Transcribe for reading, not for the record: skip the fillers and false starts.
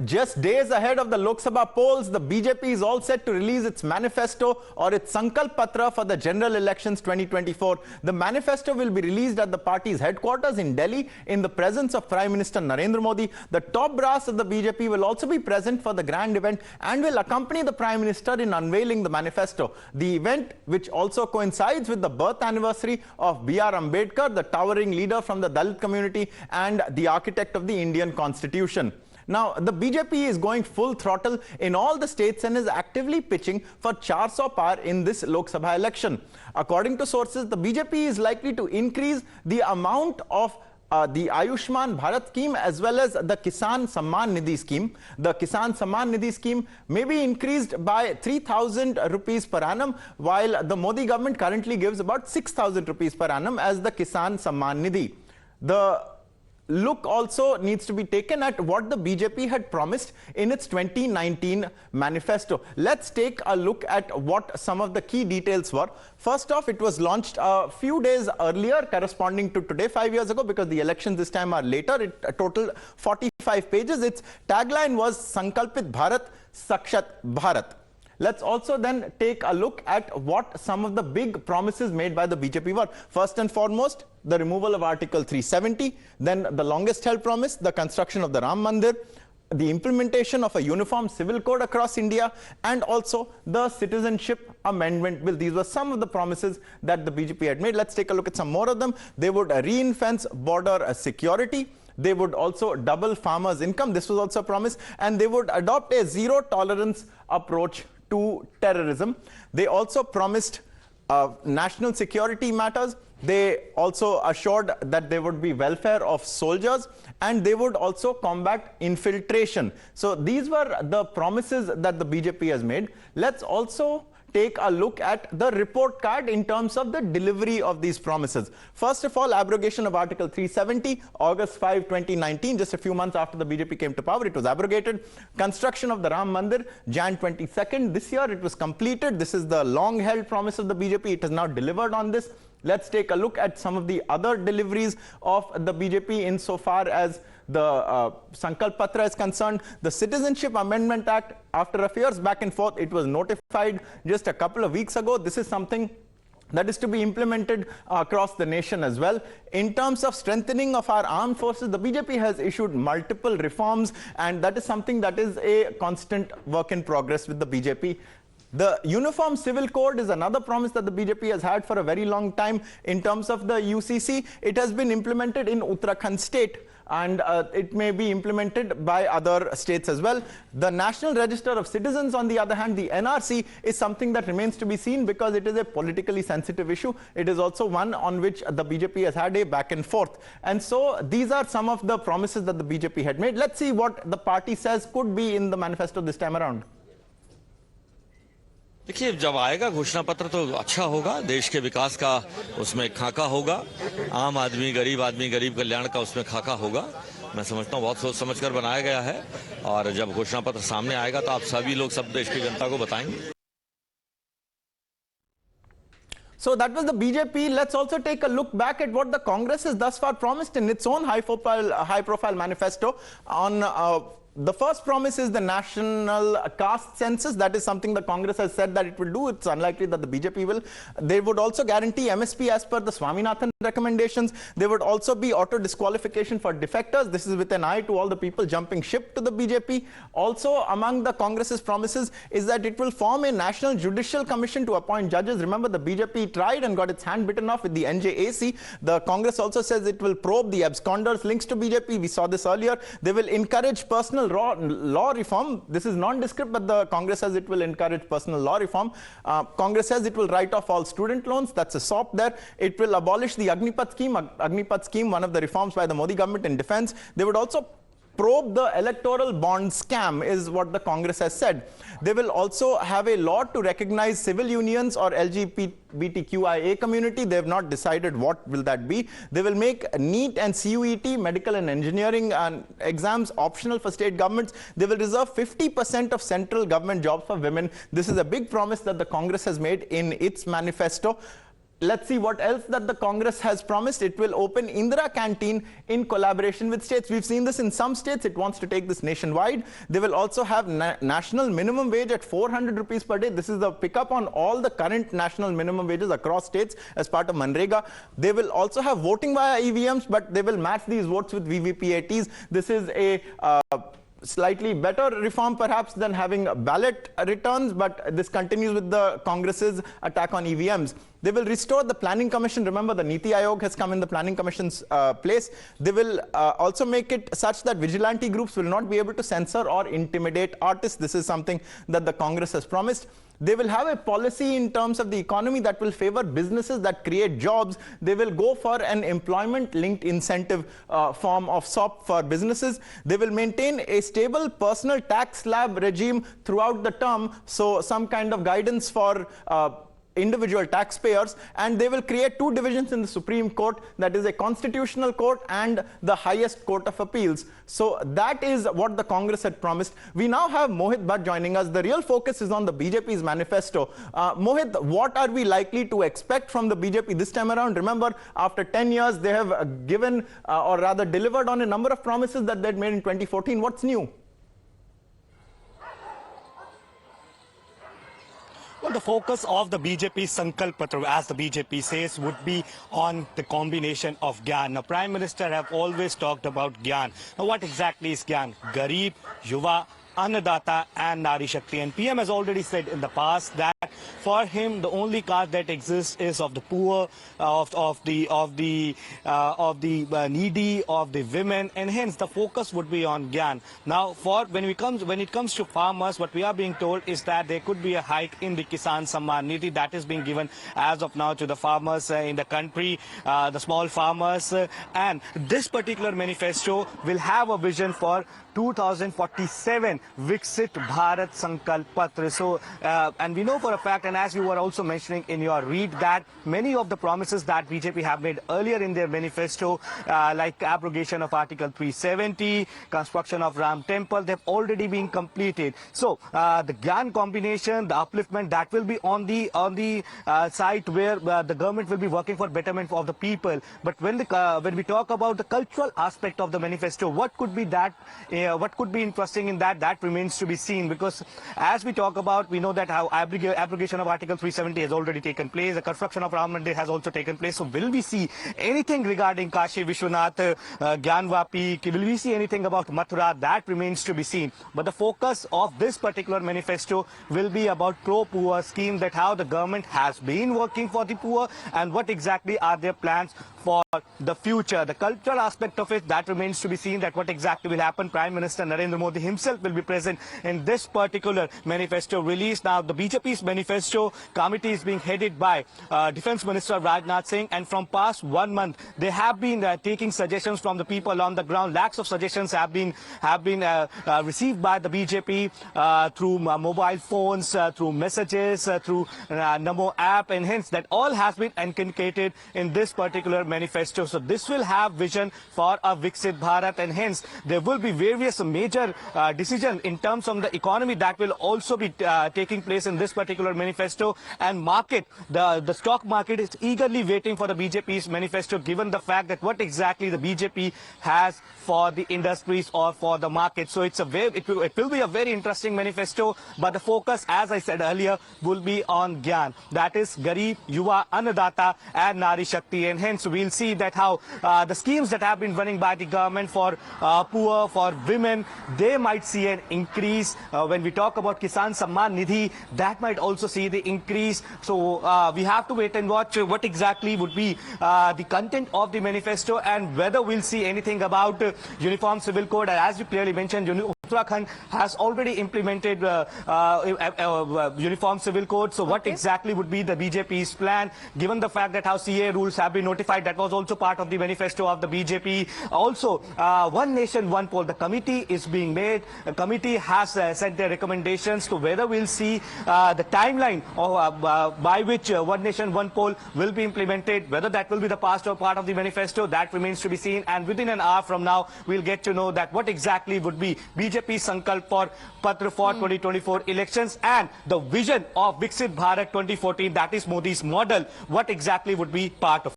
Just days ahead of the Lok Sabha polls, the BJP is all set to release its manifesto or its Sankalp Patra for the general elections 2024. The manifesto will be released at the party's headquarters in Delhi in the presence of Prime Minister Narendra Modi. The top brass of the BJP will also be present for the grand event and will accompany the Prime Minister in unveiling the manifesto. The event, which also coincides with the birth anniversary of B.R. Ambedkar, the towering leader from the Dalit community and the architect of the Indian Constitution. Now, the BJP is going full throttle in all the states and is actively pitching for 400 par in this Lok Sabha election. According to sources, the BJP is likely to increase the amount of the Ayushman Bharat scheme as well as the Kisan Samman Nidhi scheme. The Kisan Samman Nidhi scheme may be increased by 3,000 rupees per annum, while the Modi government currently gives about 6,000 rupees per annum as the Kisan Samman Nidhi. The look also needs to be taken at what the BJP had promised in its 2019 manifesto. Let's take a look at what some of the key details were. First off, it was launched a few days earlier, corresponding to today, 5 years ago, because the elections this time are later. It totaled 45 pages. Its tagline was Sankalpit Bharat, Sakshat Bharat. Let's also then take a look at what some of the big promises made by the BJP were. First and foremost, the removal of Article 370, then the longest held promise, the construction of the Ram Mandir, the implementation of a uniform civil code across India, and also the citizenship amendment bill. These were some of the promises that the BJP had made. Let's take a look at some more of them. They would ring-fence border security. They would also double farmers' income. This was also a promise. And they would adopt a zero-tolerance approach to terrorism. They also promised national security matters. They also assured that there would be welfare of soldiers, and they would also combat infiltration. So these were the promises that the BJP has made. Let's also take a look at the report card in terms of the delivery of these promises. First of all, abrogation of Article 370, August 5, 2019, just a few months after the BJP came to power, it was abrogated. Construction of the Ram Mandir, Jan 22nd, this year it was completed. This is the long-held promise of the BJP. It has now delivered on this. Let's take a look at some of the other deliveries of the BJP insofar as the Sankalp Patra is concerned. The Citizenship Amendment Act, after affairs back and forth, it was notified just a couple of weeks ago. This is something that is to be implemented across the nation as well. In terms of strengthening of our armed forces, the BJP has issued multiple reforms, and that is something that is a constant work in progress with the BJP. The Uniform Civil Code is another promise that the BJP has had for a very long time. In terms of the UCC, it has been implemented in Uttarakhand state, and it may be implemented by other states as well. The National Register of Citizens, on the other hand, the NRC, is something that remains to be seen because it is a politically sensitive issue. It is also one on which the BJP has had a back and forth. And so these are some of the promises that the BJP had made. Let's see what the party says could be in the manifesto this time around. देखिए, जब आएगा घोषणा पत्र तो अच्छा होगा, देश के विकास का उसमें खाका होगा, आम आदमी गरीब कल्याण का उसमें खाका होगा। मैं समझता हूँ बहुत सोच समझकर बनाया गया है, और जब घोषणा पत्र सामने आएगा तो आप सभी लोग सब देश की जनता को बताएंगे। So that was the BJP. Let's also take a look back at what the Congress has thus far promised in its own high-profile manifesto. On the first promise is the national caste census. That is something the Congress has said that it will do. It's unlikely that the BJP will. They would also guarantee MSP as per the Swaminathan recommendations. There would also be auto disqualification for defectors. This is with an eye to all the people jumping ship to the BJP. Also, among the Congress's promises is that it will form a National Judicial Commission to appoint judges. Remember, the BJP tried and got its hand bitten off with the NJAC. The Congress also says it will probe the absconders' links to BJP. We saw this earlier. They will encourage personal law reform. This is nondescript, but the Congress says it will encourage personal law reform. Congress says it will write off all student loans. That's a SOP there. It will abolish the Agnipath scheme, one of the reforms by the Modi government in defense. They would also probe the electoral bond scam, is what the Congress has said. They will also have a law to recognize civil unions or LGBTQIA community. They have not decided what will that be. They will make NEET and CUET, medical and engineering exams, optional for state governments. They will reserve 50% of central government jobs for women. This is a big promise that the Congress has made in its manifesto. let's see what else that the Congress has promised. It will open Indira Canteen in collaboration with states. We've seen this in some states. It wants to take this nationwide. They will also have national minimum wage at 400 rupees per day. This is the pickup on all the current national minimum wages across states as part of Manrega. They will also have voting via EVMs, but they will match these votes with VVPATs. This is a slightly better reform perhaps than having ballot returns, but this continues with the Congress's attack on EVMs. They will restore the Planning Commission. Remember, the Niti Aayog has come in the Planning Commission's place. They will also make it such that vigilante groups will not be able to censor or intimidate artists. This is something that the Congress has promised. They will have a policy in terms of the economy that will favor businesses that create jobs. They will go for an employment-linked incentive form of SOP for businesses. They will maintain a stable personal tax slab regime throughout the term, so some kind of guidance for individual taxpayers, and they will create two divisions in the Supreme Court, that is a constitutional court and the highest court of appeals. So that is what the Congress had promised. We now have Mohit Bhatt joining us. The real focus is on the BJP's manifesto. Mohit, what are we likely to expect from the BJP this time around? Remember, after 10 years, they have given or rather delivered on a number of promises that they'd made in 2014. What's new? Well, the focus of the BJP Sankalp Patra, as the BJP says, would be on the combination of Gyan. Now, Prime Minister have always talked about Gyan. Now, what exactly is Gyan? Garib, Yuva, Annadata and Nari Shakti. And PM has already said in the past that for him the only caste that exists is of the poor, of the needy, of the women, and hence the focus would be on Gyan. Now, when it comes to farmers, what we are being told is that there could be a hike in the Kisan Samman Nidhi that is being given as of now to the farmers in the country, the small farmers, and this particular manifesto will have a vision for 2047 Viksit Bharat Sankalp Patra. So, and we know for a fact, and as you were also mentioning in your read, that many of the promises that BJP have made earlier in their manifesto, like abrogation of Article 370, construction of Ram Temple, they've already been completed. So, the Gyan combination, the upliftment, that will be on the site where the government will be working for betterment of the people. But when we talk about the cultural aspect of the manifesto, what could be that? What could be interesting in that remains to be seen, because as we talk about, we know that how abrogation of Article 370 has already taken place, the construction of Ram Mandir has also taken place. So will we see anything regarding Kashi Vishwanath, Gyanvapi, will we see anything about Mathura? That remains to be seen. But the focus of this particular manifesto will be about pro-poor scheme, that how the government has been working for the poor and what exactly are their plans for the future. The cultural aspect of it, that remains to be seen, that what exactly will happen. Prime Minister Narendra Modi himself will be present in this particular manifesto release. Now, the BJP's manifesto committee is being headed by Defence Minister Rajnath Singh, and from past 1 month, they have been taking suggestions from the people on the ground. Lakhs of suggestions have been received by the BJP through mobile phones, through messages, through Namo app, and hence that all has been inculcated in this particular manifesto. So this will have vision for a Viksit Bharat, and hence there will be various major decisions in terms of the economy that will also be taking place in this particular manifesto. And market, the stock market is eagerly waiting for the BJP's manifesto, given the fact that what exactly the BJP has for the industries or for the market. So it will be a very interesting manifesto, but the focus, as I said earlier, will be on Gyan. That is Garib, Yuva, Annadata and Nari Shakti, and hence we'll see that how the schemes that have been running by the government for poor, for women, they might see an increase. When we talk about Kisan Samman Nidhi, that might also see the increase. So we have to wait and watch what exactly would be the content of the manifesto, and whether we'll see anything about Uniform Civil Code. As you clearly mentioned, Uttarakhand has already implemented Uniform Civil Code. So what exactly would be the BJP's plan, given the fact that how CA rules have been notified? That was also part of the manifesto of the BJP. Also, One Nation, One Poll, the committee is being made. The committee has sent their recommendations to whether we'll see the timeline of, by which One Nation, One Poll will be implemented. Whether that will be the past or part of the manifesto, that remains to be seen. And within an hour from now, we'll get to know that what exactly would be BJP BJP Sankalp for Patra for 2024 elections and the vision of Viksit Bharat 2014, that is Modi's model, what exactly would be part of it?